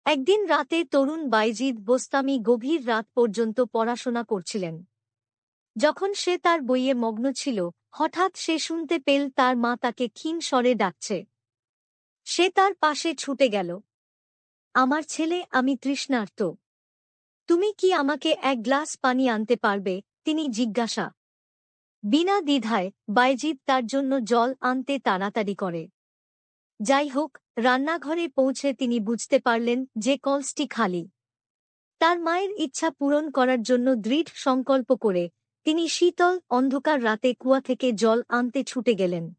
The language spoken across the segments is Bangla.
একদিন রাতে তরুণ বাইজিদ বোস্তামি গভীর রাত পর্যন্ত পড়াশোনা করছিলেন। যখন সে তার বইয়ে মগ্ন ছিল, হঠাৎ সে শুনতে পেল তার মা তাকে ক্ষীণ স্বরে ডাকছে। সে তার পাশে ছুটে গেল। আমার ছেলে, আমি তৃষ্ণার্ত। তুমি কি আমাকে এক গ্লাস পানি আনতে পারবে? তিনি জিজ্ঞাসা। বিনা দ্বিধায় বাইজিদ তার জন্য জল আনতে তাড়াতাড়ি করে। যাই হোক, রান্নাঘরে পৌঁছে তিনি বুঝতে পারলেন যে কলসটি খালি। তার মায়ের ইচ্ছা পূরণ করার জন্য দৃঢ় সংকল্প করে তিনি শীতল অন্ধকার রাতে কুয়া থেকে জল আনতে ছুটে গেলেন।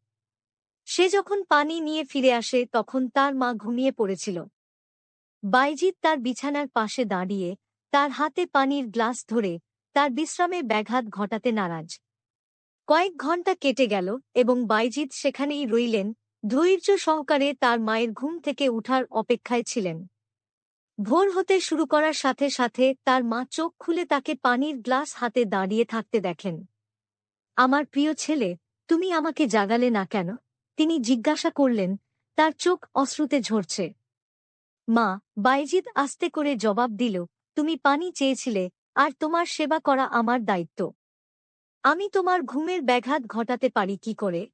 সে যখন পানি নিয়ে ফিরে আসে তখন তার মা ঘুমিয়ে পড়েছিল। বাইজিদ তার বিছানার পাশে দাঁড়িয়ে তার হাতে পানির গ্লাস ধরে তার বিশ্রামে ব্যাঘাত ঘটাতে নারাজ। কয়েক ঘণ্টা কেটে গেল এবং বাইজিদ সেখানেই রইলেন, ধৈর্য সহকারে তার মায়ের ঘুম থেকে উঠার অপেক্ষায় ছিলেন। ভোর হতে শুরু করার সাথে সাথে তার মা চোখ খুলে তাকে পানির গ্লাস হাতে দাঁড়িয়ে থাকতে দেখেন। আমার প্রিয় ছেলে, তুমি আমাকে জাগালে না কেন? তিনি জিজ্ঞাসা করলেন, তার চোখ অশ্রুতে ঝরছে। মা, বাইজিদ আস্তে করে জবাব দিল, তুমি পানি চেয়েছিলে, আর তোমার সেবা করা আমার দায়িত্ব। আমি তোমার ঘুমের ব্যাঘাত ঘটাতে পারি কি করে?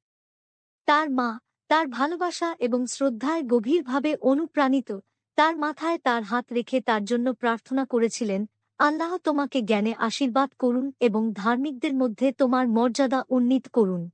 তার মা, তার ভালোবাসা এবং শ্রদ্ধায় গভীরভাবে অনুপ্রাণিত, তার মাথায় তার হাত রেখে তার জন্য প্রার্থনা করেছিলেন, আল্লাহ তোমাকে জ্ঞানে আশীর্বাদ করুন এবং ধার্মিকদের মধ্যে তোমার মর্যাদা উন্নীত করুন।